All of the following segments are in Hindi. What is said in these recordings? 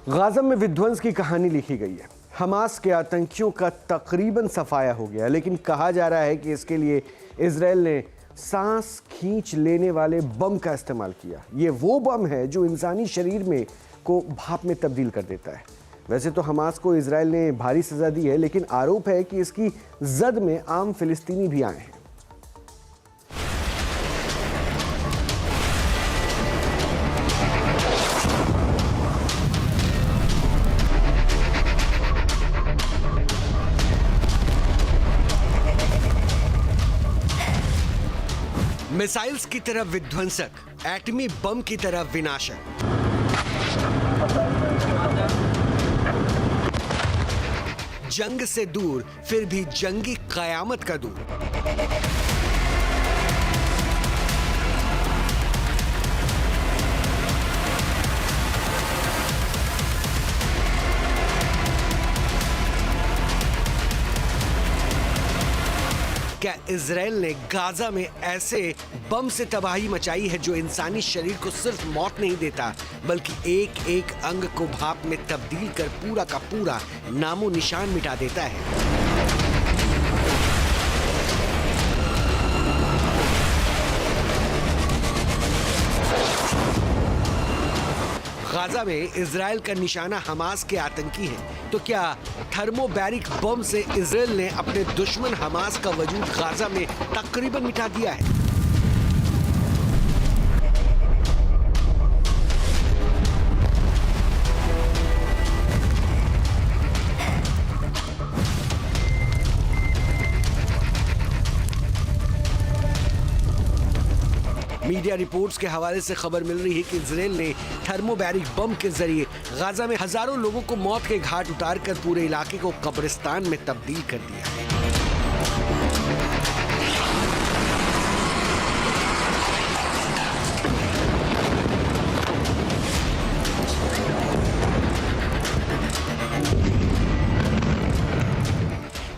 गाज़ा में विध्वंस की कहानी लिखी गई है। हमास के आतंकियों का तकरीबन सफाया हो गया, लेकिन कहा जा रहा है कि इसके लिए इजराइल ने सांस खींच लेने वाले बम का इस्तेमाल किया। ये वो बम है जो इंसानी शरीर में को भाप में तब्दील कर देता है। वैसे तो हमास को इजराइल ने भारी सजा दी है, लेकिन आरोप है कि इसकी जद में आम फिलिस्तीनी भी आए हैं। मिसाइल्स की तरह विध्वंसक, एटमी बम की तरह विनाशक। जंग से दूर फिर भी जंगी कयामत का दूर। क्या इजराइल ने गाजा में ऐसे बम से तबाही मचाई है जो इंसानी शरीर को सिर्फ मौत नहीं देता, बल्कि एक एक अंग को भाप में तब्दील कर पूरा का पूरा नामो निशान मिटा देता है। गाजा में इजराइल का निशाना हमास के आतंकी हैं, तो क्या थर्मोबैरिक बम से इजराइल ने अपने दुश्मन हमास का वजूद गाजा में तकरीबन मिटा दिया है? मीडिया रिपोर्ट्स के हवाले से खबर मिल रही है कि इजराइल ने थर्मोबैरिक बम के जरिए गाजा में हजारों लोगों को मौत के घाट उतारकर पूरे इलाके को कब्रिस्तान में तब्दील कर दिया है।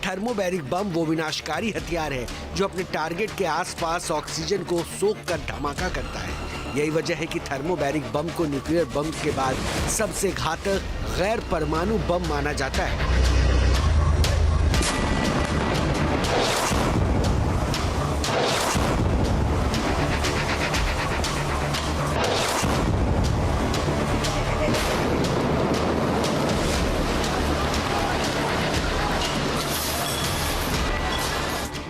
थर्मोबैरिक बम वो विनाशकारी हथियार है जो अपने टारगेट के आसपास ऑक्सीजन को सोख कर धमाका करता है। यही वजह है कि थर्मोबैरिक बम को न्यूक्लियर बम के बाद सबसे घातक गैर परमाणु बम माना जाता है।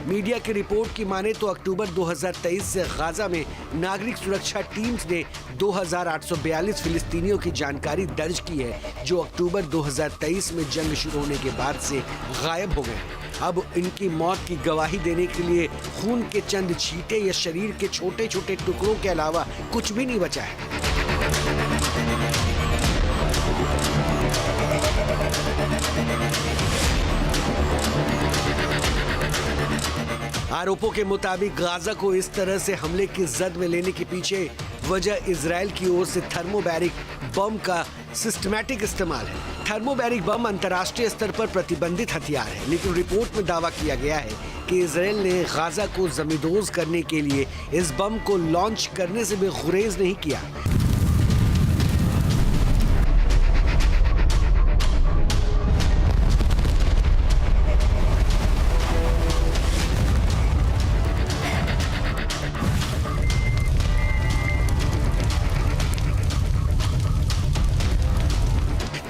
मीडिया की रिपोर्ट की माने तो अक्टूबर 2023 से गाजा में नागरिक सुरक्षा टीम्स ने 2842 फिलिस्तीनियों की जानकारी दर्ज की है, जो अक्टूबर 2023 में जंग शुरू होने के बाद से गायब हो गए। अब इनकी मौत की गवाही देने के लिए खून के चंद छींटे या शरीर के छोटे छोटे टुकड़ों के अलावा कुछ भी नहीं बचा है। आरोपों के मुताबिक गाजा को इस तरह से हमले की जद में लेने के पीछे वजह इजराइल की ओर से थर्मोबैरिक बम का सिस्टमैटिक इस्तेमाल है। थर्मोबैरिक बम अंतर्राष्ट्रीय स्तर पर प्रतिबंधित हथियार है, लेकिन रिपोर्ट में दावा किया गया है कि इजराइल ने गाजा को जमींदोज करने के लिए इस बम को लॉन्च करने से भी गुरेज नहीं किया।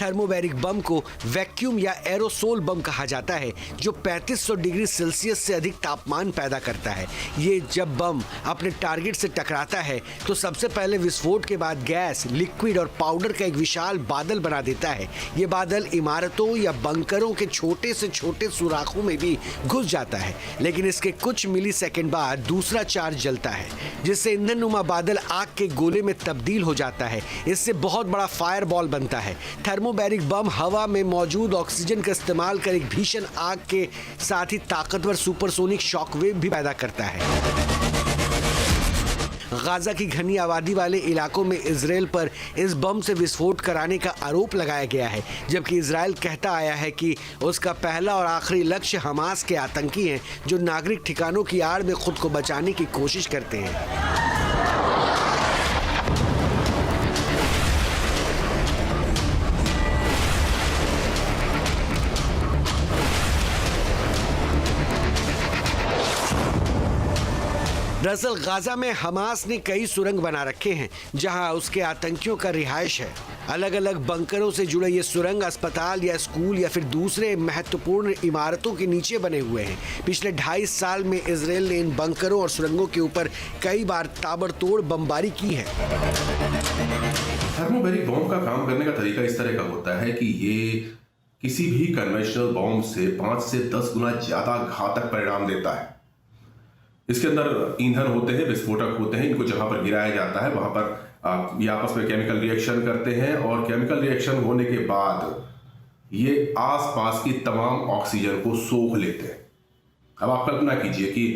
थर्मोबैरिक बम को वैक्यूम या एरोसोल बम कहा जाता है, जो 3500 डिग्री सेल्सियस से अधिक तापमान पैदा करता है। ये जब बम अपने टारगेट से टकराता है तो सबसे पहले विस्फोट के बाद गैस, लिक्विड और पाउडर का एक विशाल बादल बना देता है। ये बादल इमारतों या बंकरों के छोटे से छोटे सुराखों में भी घुस जाता है, लेकिन इसके कुछ मिलीसेकंड बाद दूसरा चार्ज जलता है, जिससे ईंधन-नुमा बादल आग के गोले में तब्दील हो जाता है। इससे बहुत बड़ा फायर बॉल बनता है। थर्मोबैरिक बम हवा में मौजूद ऑक्सीजन का इस्तेमाल कर एक भीषण आग के साथ ही ताकतवर सुपरसोनिक शॉकवेव भी पैदा करता है। गाजा की घनी आबादी वाले इलाकों में इजराइल पर इस बम से विस्फोट कराने का आरोप लगाया गया है, जबकि इजराइल कहता आया है कि उसका पहला और आखिरी लक्ष्य हमास के आतंकी हैं, जो नागरिक ठिकानों की आड़ में खुद को बचाने की कोशिश करते हैं। दरअसल गाजा में हमास ने कई सुरंग बना रखे हैं जहां उसके आतंकियों का रिहाइश है। अलग अलग बंकरों से जुड़े ये सुरंग अस्पताल या स्कूल या फिर दूसरे महत्वपूर्ण इमारतों के नीचे बने हुए हैं। पिछले 2.5 साल में इजराइल ने इन बंकरों और सुरंगों के ऊपर कई बार ताबड़तोड़ बमबारी की है। थर्मोबैरिक बॉम्ब का काम करने का तरीका इस तरह का होता है कि ये किसी भी कन्वेंशनल बॉम्ब से 5 से 10 गुना ज्यादा घातक परिणाम देता है। इसके अंदर ईंधन होते हैं, विस्फोटक होते हैं, इनको जहां पर गिराया जाता है वहां पर ये आपस में केमिकल रिएक्शन करते हैं और केमिकल रिएक्शन होने के बाद ये आसपास की तमाम ऑक्सीजन को सोख लेते हैं। अब आप कल्पना कीजिए कि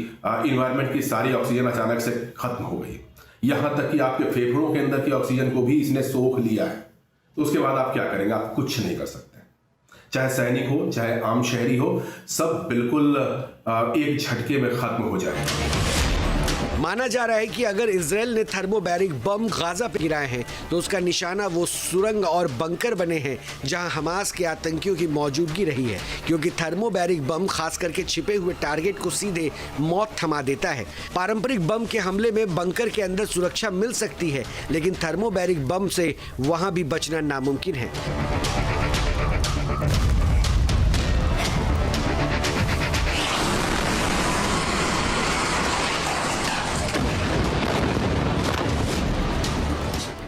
इन्वायरमेंट की सारी ऑक्सीजन अचानक से खत्म हो गई, यहां तक कि आपके फेफड़ों के अंदर की ऑक्सीजन को भी इसने सोख लिया है, तो उसके बाद आप क्या करेंगे? आप कुछ नहीं कर सकते। चाहे सैनिक हो, चाहे आम शहरी हो, सब बिल्कुल एक झटके में खत्म हो जाए। माना जा रहा है कि अगर इजराइल ने थर्मोबैरिक बम गाजा पे गिराए हैं तो उसका निशाना वो सुरंग और बंकर बने हैं जहां हमास के आतंकियों की मौजूदगी रही है, क्योंकि थर्मोबैरिक बम खास करके छिपे हुए टारगेट को सीधे मौत थमा देता है। पारंपरिक बम के हमले में बंकर के अंदर सुरक्षा मिल सकती है, लेकिन थर्मोबैरिक बम से वहां भी बचना नामुमकिन है।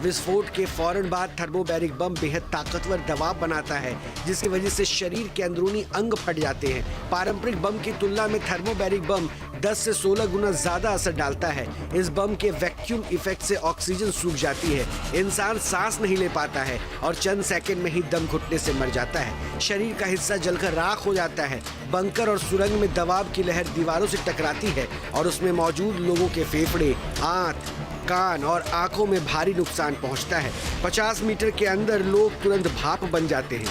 विस्फोट के फौरन बाद थर्मोबैरिक बम बेहद ताकतवर दबाव बनाता है, जिसकी वजह से शरीर के अंदरूनी अंग फट जाते हैं। पारंपरिक बम की तुलना में थर्मोबैरिक बम 10 से 16 गुना ज्यादा असर डालता है। इस बम के वैक्यूम इफेक्ट से ऑक्सीजन सूख जाती है, इंसान सांस नहीं ले पाता है और चंद सेकंड में ही दम घुटने से मर जाता है। शरीर का हिस्सा जलकर राख हो जाता है। बंकर और सुरंग में दबाव की लहर दीवारों से टकराती है और उसमें मौजूद लोगों के फेफड़े, आंत, कान और आंखों में भारी नुकसान पहुंचता है। 50 मीटर के अंदर लोग तुरंत भाप बन जाते हैं।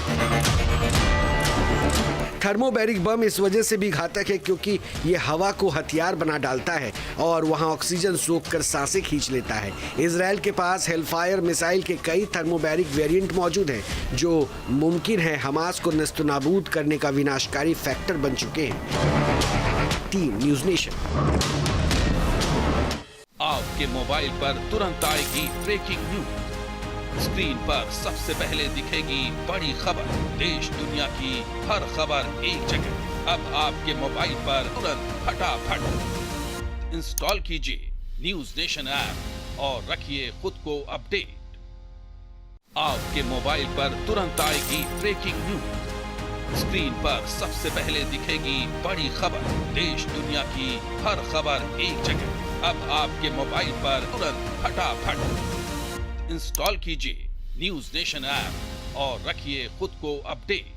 थर्मोबैरिक बम इस वजह से भी घातक है क्योंकि ये हवा को हथियार बना डालता है और वहां ऑक्सीजन सोखकर सांसें खींच लेता है। इजराइल के पास हेलफायर मिसाइल के कई थर्मोबैरिक वेरिएंट मौजूद हैं जो मुमकिन है हमास को नेस्तनाबूद करने का विनाशकारी फैक्टर बन चुके हैं। Team news nation. आपके मोबाइल पर तुरंत आएगी ब्रेकिंग न्यूज। स्क्रीन पर सबसे पहले दिखेगी बड़ी खबर। देश दुनिया की हर खबर एक जगह। अब आपके मोबाइल पर तुरंत फटाफट इंस्टॉल कीजिए न्यूज नेशन ऐप और रखिए खुद को अपडेट। आपके मोबाइल पर तुरंत आएगी ब्रेकिंग न्यूज। स्क्रीन पर सबसे पहले दिखेगी बड़ी खबर। देश दुनिया की हर खबर एक जगह। अब आपके मोबाइल पर तुरंत फटाफट इंस्टॉल कीजिए न्यूज नेशन ऐप और रखिए खुद को अपडेट।